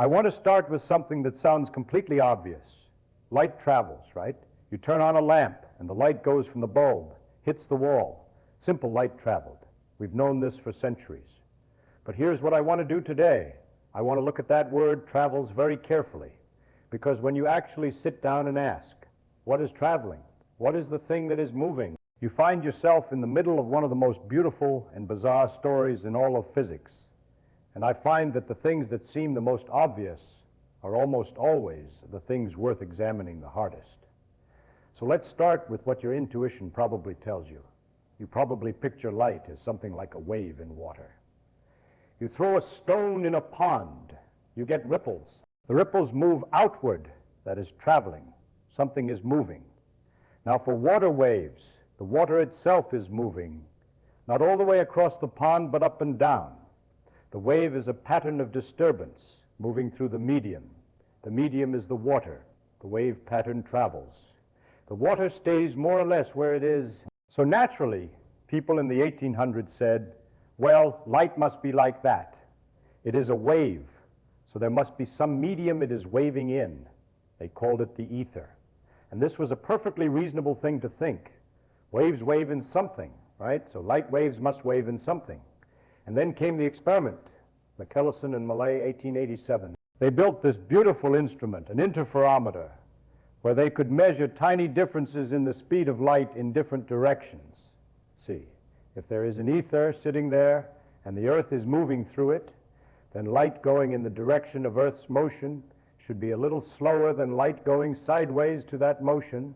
I want to start with something that sounds completely obvious. Light travels, right? You turn on a lamp and the light goes from the bulb, hits the wall. Simple light traveled. We've known this for centuries. But here's what I want to do today. I want to look at that word travels very carefully, because when you actually sit down and ask, what is traveling? What is the thing that is moving? You find yourself in the middle of one of the most beautiful and bizarre stories in all of physics. And I find that the things that seem the most obvious are almost always the things worth examining the hardest. So let's start with what your intuition probably tells you. You probably picture light as something like a wave in water. You throw a stone in a pond, you get ripples. The ripples move outward, that is traveling. Something is moving. Now for water waves, the water itself is moving, not all the way across the pond, but up and down. The wave is a pattern of disturbance moving through the medium. The medium is the water. The wave pattern travels. The water stays more or less where it is. So naturally, people in the 1800s said, well, light must be like that. It is a wave, so there must be some medium it is waving in. They called it the ether. And this was a perfectly reasonable thing to think. Waves wave in something, right? So light waves must wave in something. And then came the experiment, Michelson and Morley, 1887. They built this beautiful instrument, an interferometer, where they could measure tiny differences in the speed of light in different directions. See, if there is an ether sitting there and the Earth is moving through it, then light going in the direction of Earth's motion should be a little slower than light going sideways to that motion,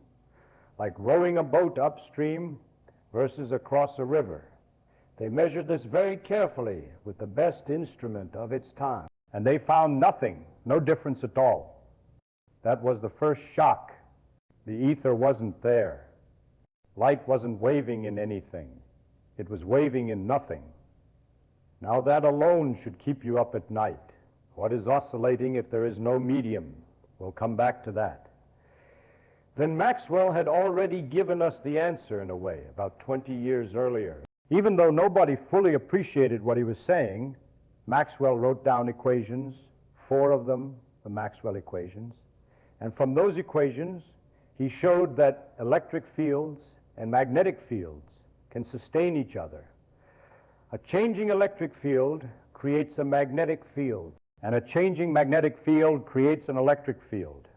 like rowing a boat upstream versus across a river. They measured this very carefully with the best instrument of its time, and they found nothing, no difference at all. That was the first shock. The ether wasn't there. Light wasn't waving in anything. It was waving in nothing. Now that alone should keep you up at night. What is oscillating if there is no medium? We'll come back to that. Then Maxwell had already given us the answer in a way, about 20 years earlier. Even though nobody fully appreciated what he was saying, Maxwell wrote down equations, 4 of them, the Maxwell equations. And from those equations, he showed that electric fields and magnetic fields can sustain each other. A changing electric field creates a magnetic field, and a changing magnetic field creates an electric field.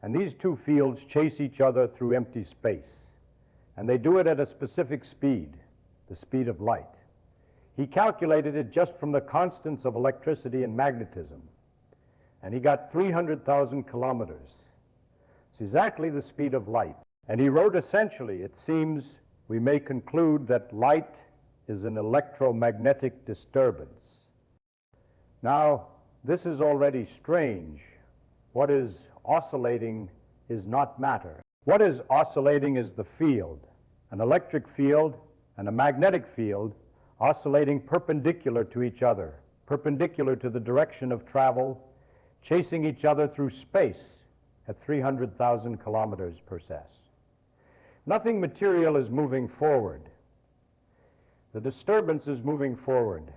And these two fields chase each other through empty space. And they do it at a specific speed, the speed of light. He calculated it just from the constants of electricity and magnetism. And he got 300,000 kilometers. It's exactly the speed of light. And he wrote essentially, it seems we may conclude that light is an electromagnetic disturbance. Now, this is already strange. What is oscillating is not matter. What is oscillating is the field, an electric field and a magnetic field oscillating perpendicular to each other, perpendicular to the direction of travel, chasing each other through space at 300,000 kilometers per second. Nothing material is moving forward. The disturbance is moving forward.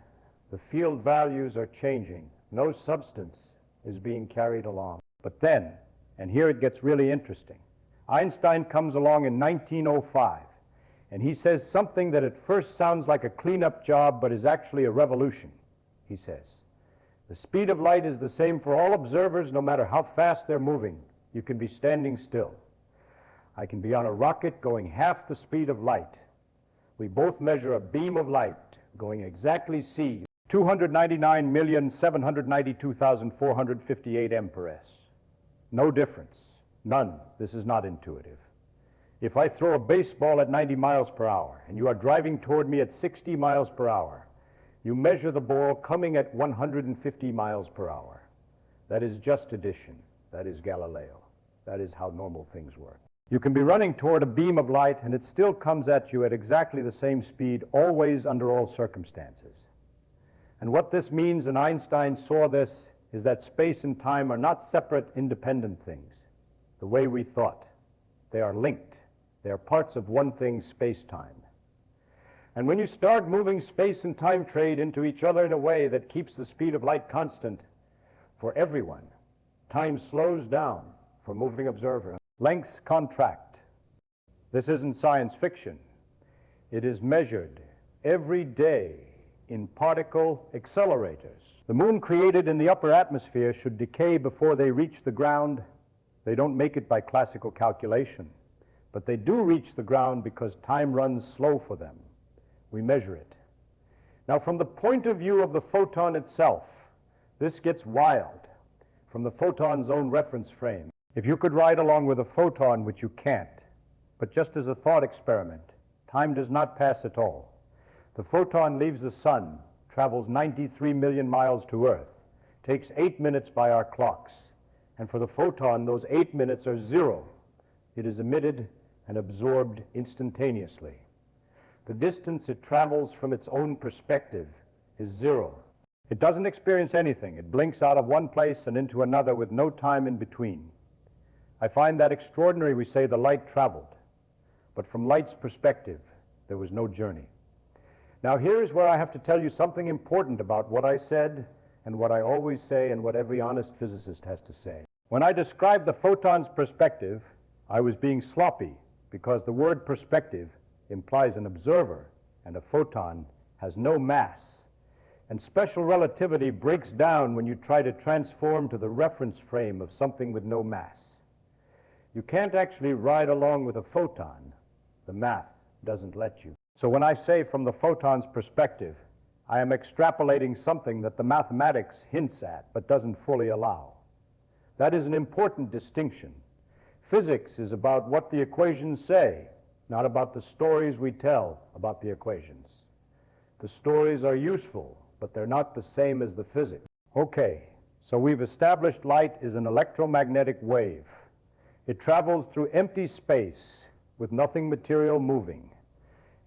The field values are changing. No substance is being carried along. But then, and here it gets really interesting, Einstein comes along in 1905, and he says something that at first sounds like a cleanup job, but is actually a revolution. He says, the speed of light is the same for all observers, no matter how fast they're moving. You can be standing still. I can be on a rocket going half the speed of light. We both measure a beam of light going exactly c, 299,792,458 m/s. No difference. None. This is not intuitive. If I throw a baseball at 90 miles per hour and you are driving toward me at 60 miles per hour, you measure the ball coming at 150 miles per hour. That is just addition. That is Galileo. That is how normal things work. You can be running toward a beam of light and it still comes at you at exactly the same speed, always under all circumstances. And what this means, and Einstein saw this, is that space and time are not separate, independent things, the way we thought. They are linked. They are parts of one thing, space-time. And when you start moving space and time trade into each other in a way that keeps the speed of light constant, for everyone. Time slows down for moving observer. Lengths contract. This isn't science fiction. It is measured every day in particle accelerators. The moon created in the upper atmosphere should decay before they reach the ground. They don't make it by classical calculation, but they do reach the ground because time runs slow for them. We measure it. Now, from the point of view of the photon itself, this gets wild from the photon's own reference frame. If you could ride along with a photon, which you can't, but just as a thought experiment, time does not pass at all. The photon leaves the sun, travels 93 million miles to Earth, takes 8 minutes by our clocks, and for the photon, those 8 minutes are zero. It is emitted and absorbed instantaneously. The distance it travels from its own perspective is zero. It doesn't experience anything. It blinks out of one place and into another with no time in between. I find that extraordinary. We say the light traveled, but from light's perspective, there was no journey. Now, here is where I have to tell you something important about what I said and what I always say and what every honest physicist has to say. When I described the photon's perspective, I was being sloppy because the word perspective implies an observer, and a photon has no mass. And special relativity breaks down when you try to transform to the reference frame of something with no mass. You can't actually ride along with a photon. The math doesn't let you. So when I say from the photon's perspective, I am extrapolating something that the mathematics hints at but doesn't fully allow. That is an important distinction. Physics is about what the equations say, not about the stories we tell about the equations. The stories are useful, but they're not the same as the physics. Okay, so we've established light is an electromagnetic wave. It travels through empty space with nothing material moving,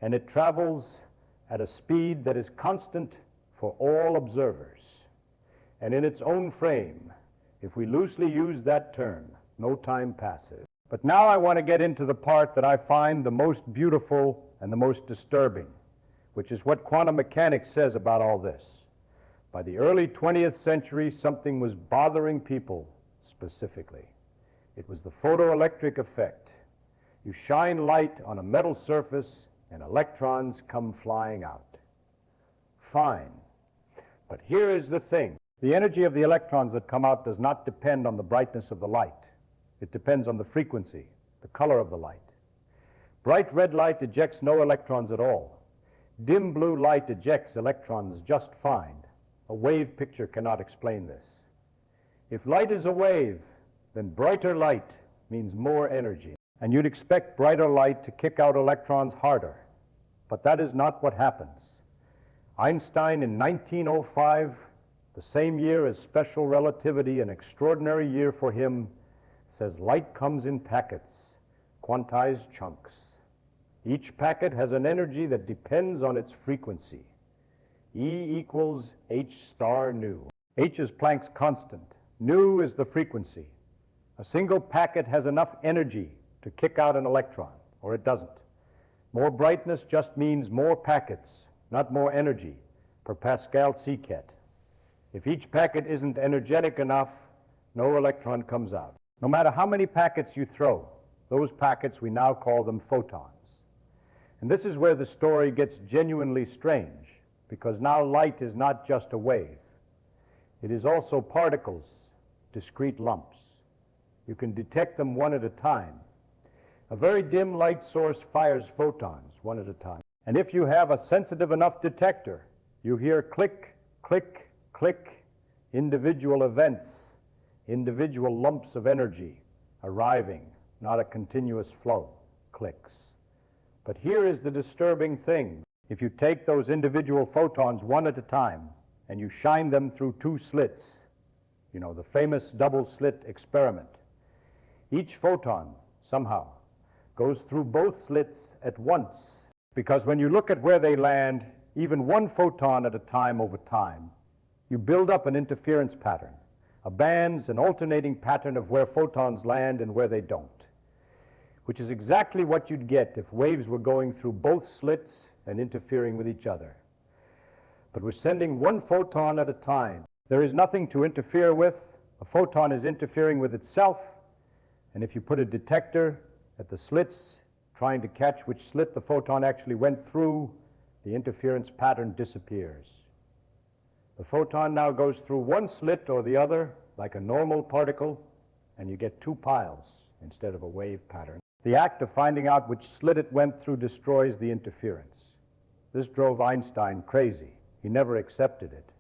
and it travels at a speed that is constant for all observers. And in its own frame, if we loosely use that term, no time passes. But now I want to get into the part that I find the most beautiful and the most disturbing, which is what quantum mechanics says about all this. By the early 20th century, something was bothering people specifically. It was the photoelectric effect. You shine light on a metal surface and electrons come flying out. Fine. But here is the thing. The energy of the electrons that come out does not depend on the brightness of the light. It depends on the frequency, the color of the light. Bright red light ejects no electrons at all. Dim blue light ejects electrons just fine. A wave picture cannot explain this. If light is a wave, then brighter light means more energy. And you'd expect brighter light to kick out electrons harder. But that is not what happens. Einstein in 1905, the same year as special relativity, an extraordinary year for him, says light comes in packets, quantized chunks. Each packet has an energy that depends on its frequency. E equals h star nu. H is Planck's constant. Nu is the frequency. A single packet has enough energy to kick out an electron, or it doesn't. More brightness just means more packets, not more energy, per Pascal secant. If each packet isn't energetic enough, no electron comes out. No matter how many packets you throw, those packets, we now call them photons. And this is where the story gets genuinely strange, because now light is not just a wave. It is also particles, discrete lumps. You can detect them one at a time. A very dim light source fires photons one at a time. And if you have a sensitive enough detector, you hear click, click, click, individual events, individual lumps of energy arriving, not a continuous flow, clicks. But here is the disturbing thing. If you take those individual photons one at a time and you shine them through two slits, you know, the famous double-slit experiment, each photon somehow goes through both slits at once, because when you look at where they land, even one photon at a time over time, you build up an interference pattern, a bands and alternating pattern of where photons land and where they don't, which is exactly what you'd get if waves were going through both slits and interfering with each other. But we're sending one photon at a time. There is nothing to interfere with. A photon is interfering with itself, and if you put a detector at the slits trying to catch which slit the photon actually went through, the interference pattern disappears. The photon now goes through one slit or the other like a normal particle, and you get two piles instead of a wave pattern. The act of finding out which slit it went through destroys the interference. This drove Einstein crazy. He never accepted it.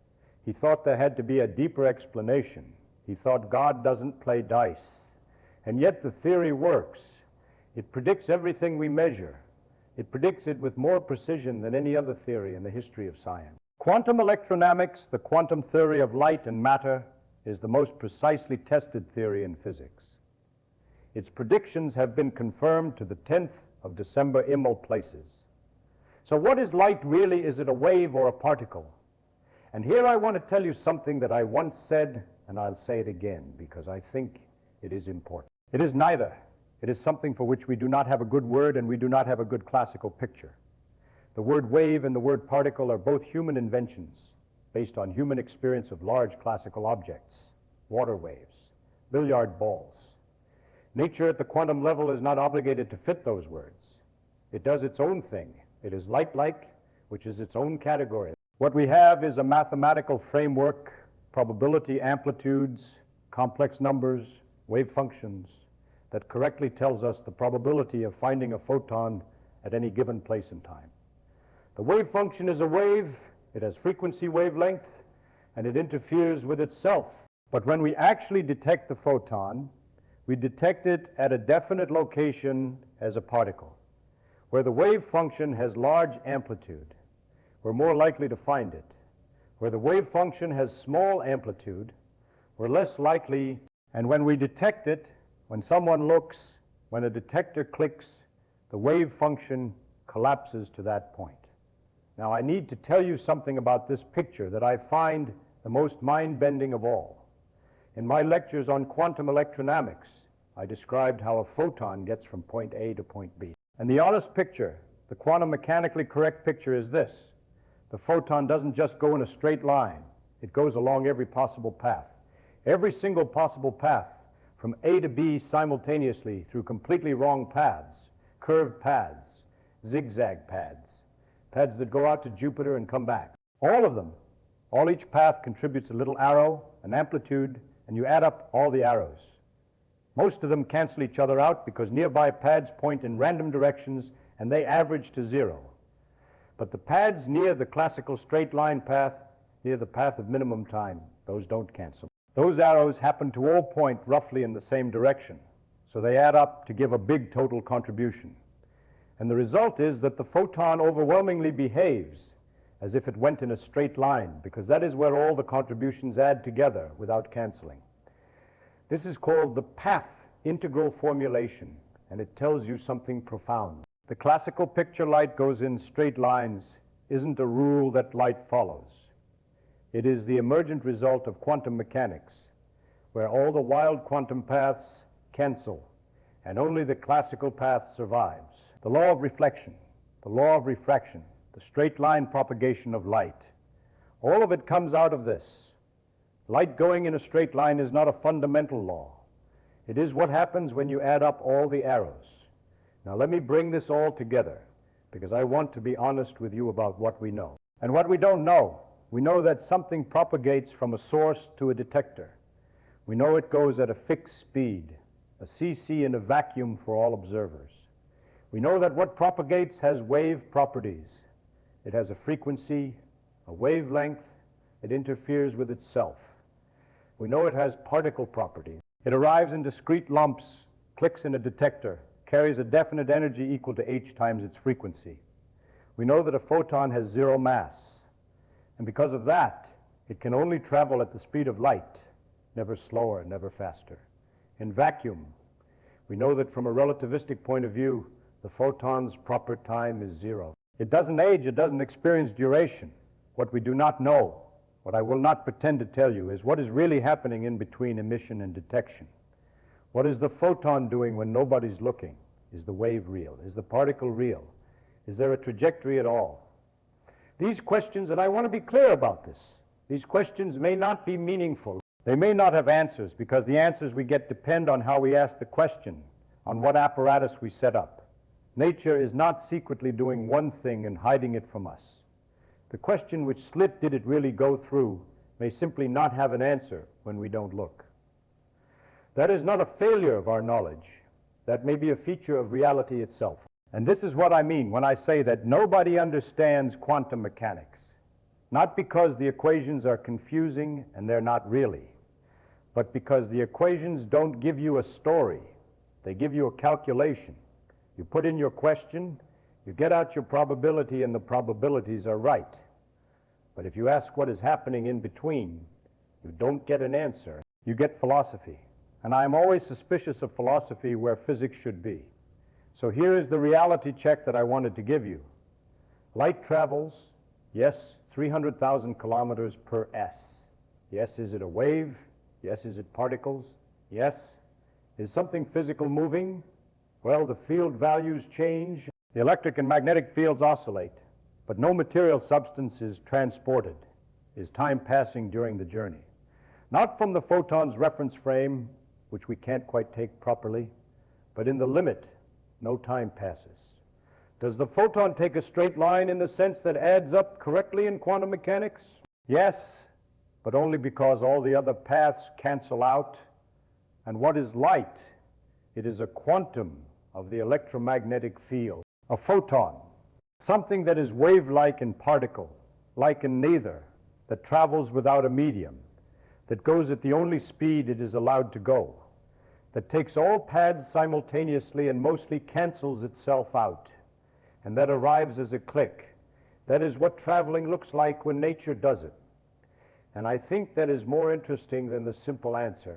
He thought there had to be a deeper explanation. He thought God doesn't play dice. And yet the theory works. It predicts everything we measure. It predicts it with more precision than any other theory in the history of science. Quantum electrodynamics, the quantum theory of light and matter, is the most precisely tested theory in physics. Its predictions have been confirmed to the 10th of decimal places. So what is light really? Is it a wave or a particle? And here I want to tell you something that I once said, and I'll say it again because I think it is important. It is neither. It is something for which we do not have a good word, and we do not have a good classical picture. The word wave and the word particle are both human inventions based on human experience of large classical objects, water waves, billiard balls. Nature at the quantum level is not obligated to fit those words. It does its own thing. It is light-like, which is its own category. What we have is a mathematical framework, probability amplitudes, complex numbers, wave functions, that correctly tells us the probability of finding a photon at any given place in time. The wave function is a wave. It has frequency wavelength, and it interferes with itself. But when we actually detect the photon, we detect it at a definite location as a particle. Where the wave function has large amplitude, we're more likely to find it. Where the wave function has small amplitude, we're less likely. And when we detect it, when someone looks, when a detector clicks, the wave function collapses to that point. Now, I need to tell you something about this picture that I find the most mind-bending of all. In my lectures on quantum electrodynamics, I described how a photon gets from point A to point B. And the honest picture, the quantum mechanically correct picture is this. The photon doesn't just go in a straight line. It goes along every possible path. Every single possible path from A to B simultaneously through completely wrong paths, curved paths, zigzag paths, paths that go out to Jupiter and come back. All of them, each path contributes a little arrow, an amplitude, and you add up all the arrows. Most of them cancel each other out because nearby paths point in random directions and they average to zero. But the paths near the classical straight line path, near the path of minimum time, those don't cancel. Those arrows happen to all point roughly in the same direction, so they add up to give a big total contribution. And the result is that the photon overwhelmingly behaves as if it went in a straight line, because that is where all the contributions add together without canceling. This is called the path integral formulation, and it tells you something profound. The classical picture light goes in straight lines isn't a rule that light follows. It is the emergent result of quantum mechanics, where all the wild quantum paths cancel, and only the classical path survives. The law of reflection, the law of refraction, the straight line propagation of light, all of it comes out of this. Light going in a straight line is not a fundamental law. It is what happens when you add up all the arrows. Now let me bring this all together, because I want to be honest with you about what we know. And what we don't know. We know that something propagates from a source to a detector. We know it goes at a fixed speed, a cc in a vacuum for all observers. We know that what propagates has wave properties. It has a frequency, a wavelength. It interferes with itself. We know it has particle properties. It arrives in discrete lumps, clicks in a detector, carries a definite energy equal to h times its frequency. We know that a photon has zero mass. And because of that, it can only travel at the speed of light, never slower, never faster. In vacuum, we know that from a relativistic point of view, the photon's proper time is zero. It doesn't age, it doesn't experience duration. What we do not know, what I will not pretend to tell you, is what is really happening in between emission and detection. What is the photon doing when nobody's looking? Is the wave real? Is the particle real? Is there a trajectory at all? These questions, and I want to be clear about this, These questions may not be meaningful. They may not have answers because the answers we get depend on how we ask the question, on what apparatus we set up. Nature is not secretly doing one thing and hiding it from us. The question, which slit did it really go through, may simply not have an answer when we don't look. That is not a failure of our knowledge. That may be a feature of reality itself. And this is what I mean when I say that nobody understands quantum mechanics. Not because the equations are confusing and they're not really, but because the equations don't give you a story. They give you a calculation. You put in your question, you get out your probability, and the probabilities are right. But if you ask what is happening in between, you don't get an answer. You get philosophy. And I am always suspicious of philosophy where physics should be. So here is the reality check that I wanted to give you. Light travels, yes, 300,000 kilometers per s. Yes, is it a wave? Yes, is it particles? Yes. Is something physical moving? Well, the field values change. The electric and magnetic fields oscillate, but no material substance is transported. Is time passing during the journey? Not from the photon's reference frame, which we can't quite take properly, but in the limit, no time passes. Does the photon take a straight line in the sense that adds up correctly in quantum mechanics? Yes, but only because all the other paths cancel out. And what is light? It is a quantum of the electromagnetic field. A photon, something that is wave-like in particle, like in neither, that travels without a medium, that goes at the only speed it is allowed to go, that takes all paths simultaneously and mostly cancels itself out, and that arrives as a click. That is what traveling looks like when nature does it. And I think that is more interesting than the simple answer.